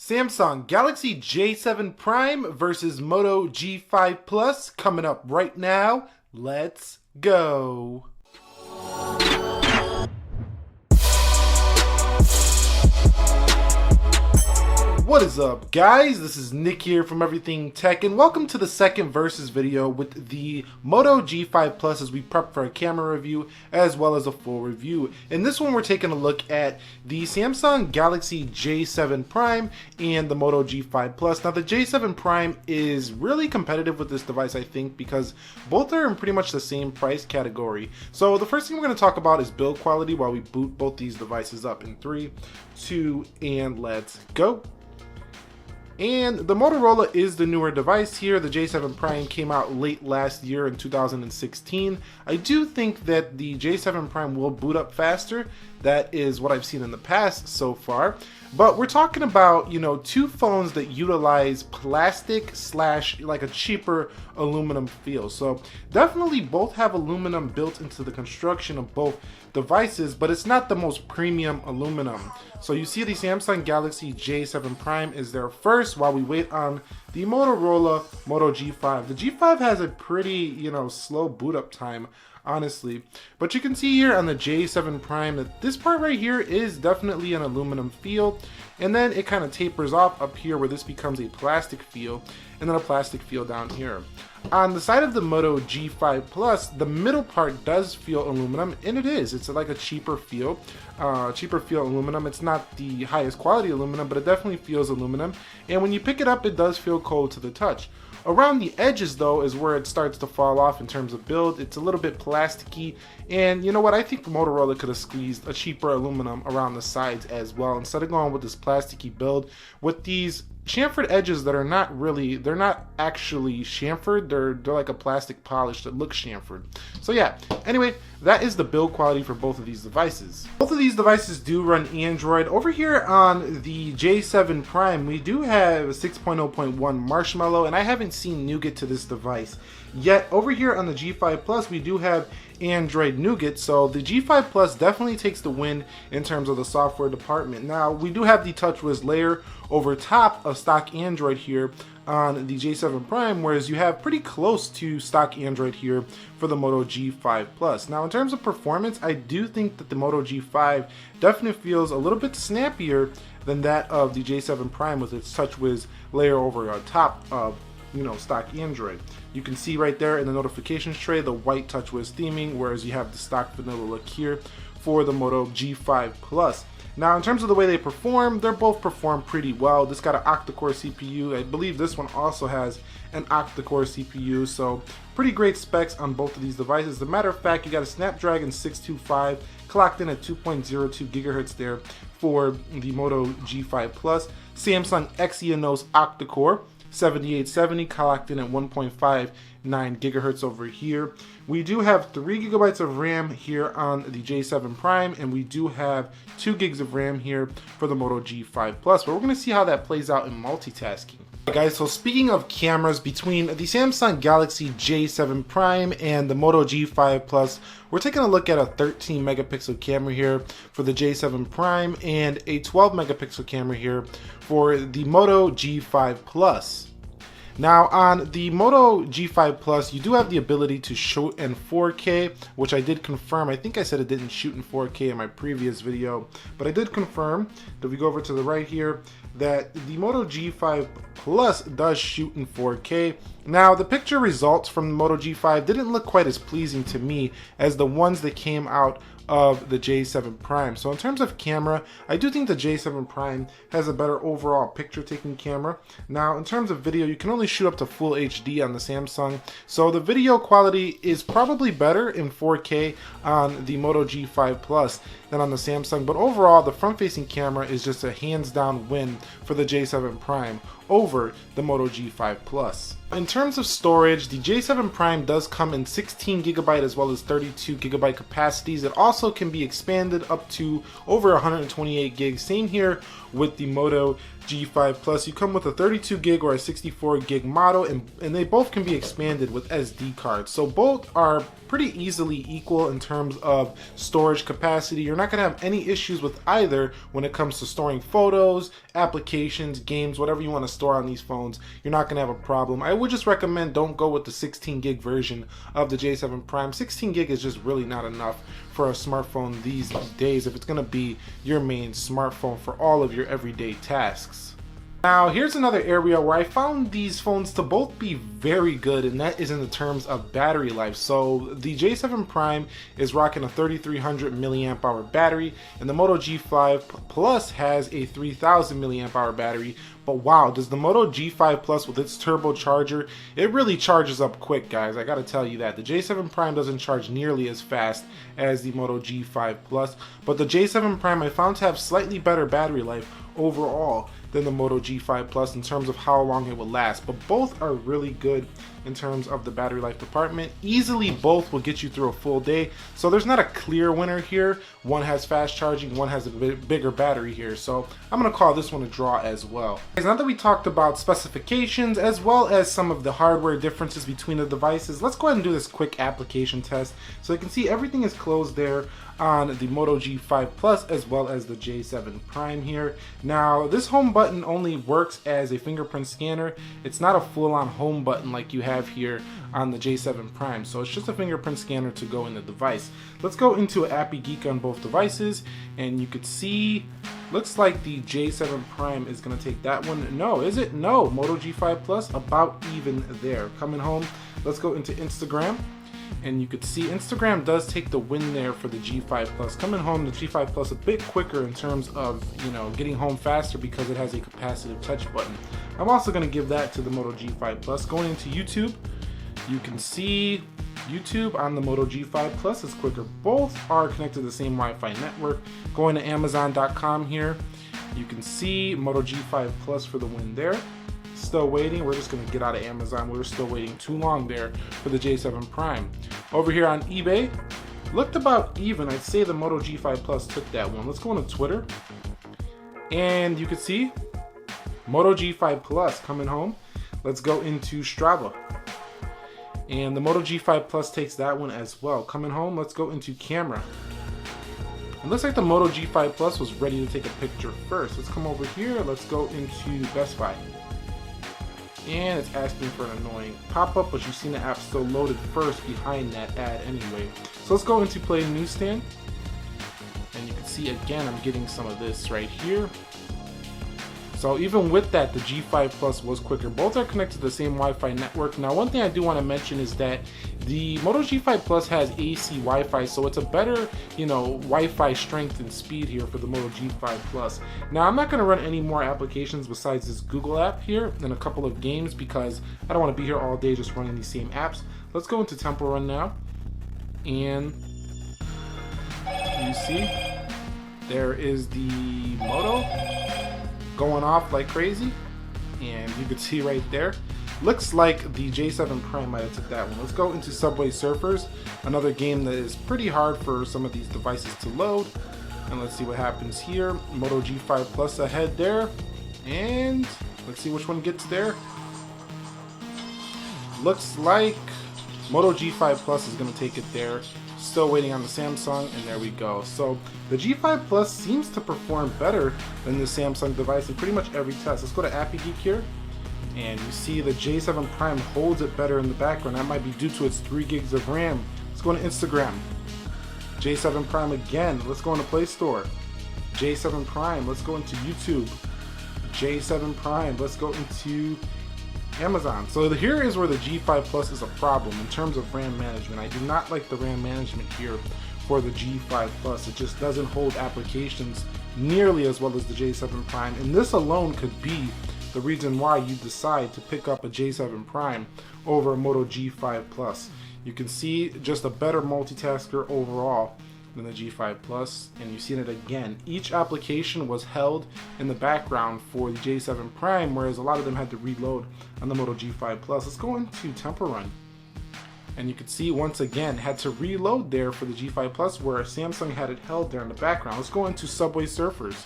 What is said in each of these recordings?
Samsung Galaxy J7 Prime versus Moto G5 Plus coming up right now. Let's go. What is up, guys? This is Nick here from Everything Tech, and welcome to the second versus video with the Moto G5 Plus as we prep for a camera review as well as a full review. In this one, we're taking a look at the Samsung Galaxy J7 Prime and the Moto G5 Plus. Now, the J7 Prime is really competitive with this device, I think, because both are in pretty much the same price category. So the first thing we're going to talk about is build quality while we boot both these devices up in 3, 2, and let's go. And the Motorola is the newer device here. The J7 Prime came out late last year in 2016. I do think that the J7 Prime will boot up faster. That is what I've seen in the past so far. But we're talking about, two phones that utilize plastic / like a cheaper aluminum feel. So definitely both have aluminum built into the construction of both devices, but it's not the most premium aluminum. So you see the Samsung Galaxy J7 Prime is there first while we wait on the Motorola Moto G5. The G5 has a pretty, slow boot up time, honestly. But you can see here on the J7 Prime that this part right here is definitely an aluminum feel, and then it kind of tapers off up here where this becomes a plastic feel, and then a plastic feel down here. On the side of the Moto G5 Plus, the middle part does feel aluminum, and it is. It's like a cheaper feel aluminum. It's not the highest quality aluminum, but it definitely feels aluminum. And when you pick it up, it does feel cold to the touch. Around the edges, though, is where it starts to fall off in terms of build. It's a little bit plasticky, and you know what? I think Motorola could have squeezed a cheaper aluminum around the sides as well, instead of going with this plasticky build with these chamfered edges that are they're not actually chamfered. They're like a plastic polish that looks chamfered. So yeah, anyway, that is the build quality for both of these devices. Both of these devices do run Android. Over here on the J7 Prime, we do have 6.0.1 Marshmallow, and I haven't seen Nougat to this device yet. Over here on the G5 Plus, we do have Android Nougat, so the G5 Plus definitely takes the win in terms of the software department. Now, we do have the touchwiz layer over top of stock Android here on the J7 Prime, whereas you have pretty close to stock Android here for the Moto G5 Plus. Now, in terms of performance, I do think that the Moto G5 definitely feels a little bit snappier than that of the J7 Prime with its touchwiz layer over on top of stock Android. You can see right there in the notifications tray the white touchwiz theming, whereas you have the stock vanilla look here for the Moto G5 Plus. Now, in terms of the way they perform, they both perform pretty well. This got an octa-core CPU. I believe this one also has an octa-core CPU, so pretty great specs on both of these devices. As a matter of fact, you got a Snapdragon 625 clocked in at 2.02 gigahertz there for the Moto G5 Plus. Samsung Exynos octa-core 7870 clocked in at 1.59 gigahertz over here. We do have 3 gigabytes of RAM here on the J7 Prime, and we do have 2 gigs of RAM here for the Moto G5 Plus, but we're going to see how that plays out in multitasking. Guys, so speaking of cameras, between the Samsung Galaxy J7 Prime and the Moto G5 Plus, we're taking a look at a 13 megapixel camera here for the J7 Prime and a 12 megapixel camera here for the Moto G5 Plus. Now, on the Moto G5 Plus, you do have the ability to shoot in 4K, which I did confirm. I think I said it didn't shoot in 4K in my previous video, but I did confirm that we go over to the right here that the Moto G5 Plus does shoot in 4K. Now, the picture results from the Moto G5 didn't look quite as pleasing to me as the ones that came out of the J7 Prime. So in terms of camera, I do think the J7 Prime has a better overall picture taking camera. Now, in terms of video, you can only shoot up to full HD on the Samsung, so the video quality is probably better in 4K on the Moto G5 Plus than on the Samsung, but overall the front facing camera is just a hands down win for the J7 Prime over the Moto G5 Plus. In terms of storage, the J7 Prime does come in 16 gigabyte as well as 32 gigabyte capacities. It also can be expanded up to over 128 gigs. Same here with the Moto G5 Plus, you come with a 32 gig or a 64 gig model, and they both can be expanded with SD cards. So both are pretty easily equal in terms of storage capacity. You're not going to have any issues with either when it comes to storing photos, applications, games, whatever you want to store on these phones. You're not going to have a problem. I would just recommend don't go with the 16 gig version of the J7 Prime. 16 gig is just really not enough for a smartphone these days if it's going to be your main smartphone for all of your everyday tasks. Now, here's another area where I found these phones to both be very good, and that is in the terms of battery life. So the J7 Prime is rocking a 3300 milliamp hour battery, and the Moto G5 Plus has a 3000 milliamp hour battery. But wow, does the Moto G5 Plus with its turbocharger, it really charges up quick, guys. I gotta tell you that. The J7 Prime doesn't charge nearly as fast as the Moto G5 Plus, but the J7 Prime I found to have slightly better battery life overall than the Moto G5 Plus in terms of how long it will last. But both are really good in terms of the battery life department. Easily both will get you through a full day, so there's not a clear winner here. One has fast charging, one has a bit bigger battery here, so I'm gonna call this one a draw as well. Now that we talked about specifications as well as some of the hardware differences between the devices, let's go ahead and do this quick application test. So you can see everything is closed there on the Moto G5 Plus as well as the J7 Prime here. Now this home button only works as a fingerprint scanner. It's not a full-on home button like you have here on the J7 Prime, so it's just a fingerprint scanner to go in the device. Let's go into Appy Geek on both devices, and you could see looks like the J7 Prime is going to take that one. No, is it? No, Moto G5 Plus about even there. Coming home, let's go into Instagram. And you could see Instagram does take the win there for the G5 Plus. Coming home, the G5 Plus a bit quicker in terms of, getting home faster because it has a capacitive touch button. I'm also going to give that to the Moto G5 Plus. Going into YouTube, you can see YouTube on the Moto G5 Plus is quicker. Both are connected to the same Wi-Fi network. Going to Amazon.com here, you can see Moto G5 Plus for the win there. Still waiting. We're just going to get out of Amazon. We're still waiting too long there for the J7 Prime. Over here on eBay, looked about even. I'd say the Moto G5 Plus took that one. Let's go on to Twitter. And you can see Moto G5 Plus coming home. Let's go into Strava. And the Moto G5 Plus takes that one as well. Coming home, let's go into camera. It looks like the Moto G5 Plus was ready to take a picture first. Let's come over here. Let's go into Best Buy. And it's asking for an annoying pop-up, but you've seen the app still loaded first behind that ad anyway. So let's go into Play Newsstand. And you can see again, I'm getting some of this right here. So even with that, the G5 Plus was quicker. Both are connected to the same Wi-Fi network. Now, one thing I do want to mention is that the Moto G5 Plus has AC Wi-Fi, so it's a better, Wi-Fi strength and speed here for the Moto G5 Plus. Now, I'm not going to run any more applications besides this Google app here and a couple of games because I don't want to be here all day just running these same apps. Let's go into Temple Run now. And you see, there is the Moto going off like crazy, and you can see right there, looks like the J7 Prime might have took that one. Let's go into Subway Surfers, another game that is pretty hard for some of these devices to load, and let's see what happens here. Moto G5 Plus ahead there, and let's see which one gets there. Looks like Moto G5 Plus is going to take it there. Still waiting on the Samsung, and there we go. So the G5 Plus seems to perform better than the Samsung device in pretty much every test. Let's go to Appy Geek here, and you see the J7 Prime holds it better in the background. That might be due to its 3 gigs of RAM. Let's go to Instagram. J7 Prime again. Let's go into Play Store. J7 Prime. Let's go into YouTube. J7 Prime. Let's go into Amazon. So here is where the G5 Plus is a problem in terms of RAM management. I do not like the RAM management here for the G5 Plus. It just doesn't hold applications nearly as well as the J7 Prime, and this alone could be the reason why you decide to pick up a J7 Prime over a Moto G5 Plus. You can see just a better multitasker overall than the G5 Plus, and you've seen it again. Each application was held in the background for the J7 Prime, whereas a lot of them had to reload on the Moto G5 Plus. Let's go into Temple Run, and you can see once again had to reload there for the G5 Plus, where Samsung had it held there in the background. Let's go into Subway Surfers.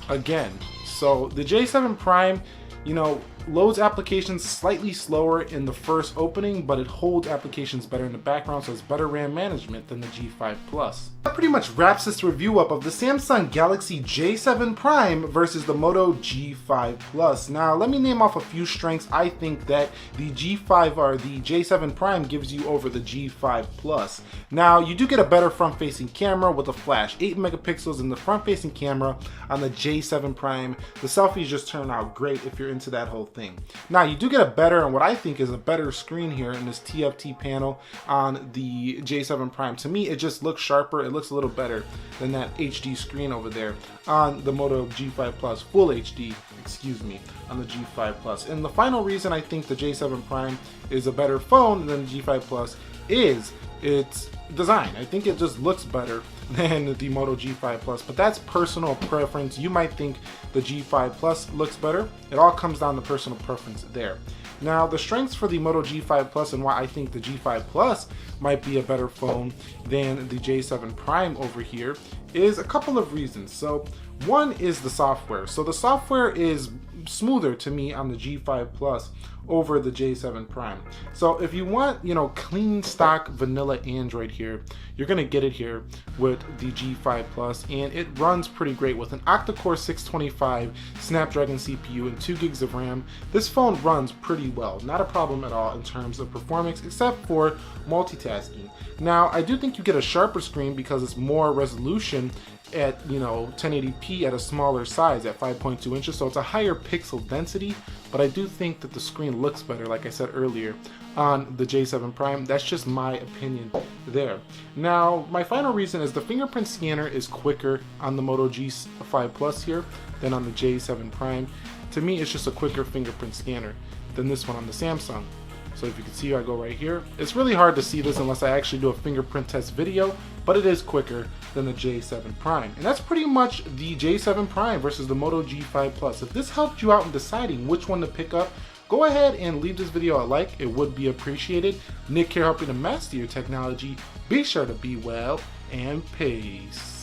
again. So the J7 Prime, you know, loads applications slightly slower in the first opening, but it holds applications better in the background, so it's better RAM management than the G5 Plus. That pretty much wraps this review up of the Samsung Galaxy J7 Prime versus the Moto G5 Plus. Now, let me name off a few strengths I think that the G5 or the J7 Prime gives you over the G5 Plus. Now, you do get a better front-facing camera with a flash, 8 megapixels in the front-facing camera on the J7 Prime. The selfies just turn out great if you're into that whole thing. Now, you do get a better, and what I think is a better screen here in this TFT panel on the J7 Prime. To me, it just looks sharper. It looks a little better than that HD screen over there on the Moto G5 Plus, full HD, excuse me, on the G5 Plus. And the final reason I think the J7 Prime is a better phone than the G5 Plus is its design. I think it just looks better than the Moto G5 Plus, but that's personal preference. You might think the G5 Plus looks better. It all comes down to personal preference there. Now, the strengths for the Moto G5 Plus and why I think the G5 Plus might be a better phone than the J7 Prime over here is a couple of reasons. So one is the software. So the software is smoother to me on the G5 Plus over the J7 Prime. So if you want, you know, clean stock vanilla Android here, you're gonna get it here with the G5 Plus, and it runs pretty great with an octa-core 625 Snapdragon CPU and 2 gigs of RAM. This phone runs pretty well, not a problem at all in terms of performance, except for multitasking. Now, I do think you get a sharper screen because it's more resolution at, you know, 1080p at a smaller size at 5.2 inches, so it's a higher pixel density, but I do think that the screen looks better, like I said earlier, on the J7 Prime. That's just my opinion there. Now, my final reason is the fingerprint scanner is quicker on the Moto G5 Plus here than on the J7 Prime. To me, it's just a quicker fingerprint scanner than this one on the Samsung. So if you can see, I go right here. It's really hard to see this unless I actually do a fingerprint test video, but it is quicker than the J7 Prime. And that's pretty much the J7 Prime versus the Moto G5 Plus. If this helped you out in deciding which one to pick up, go ahead and leave this video a like. It would be appreciated. Nick here helping to master your technology. Be sure to be well, and peace.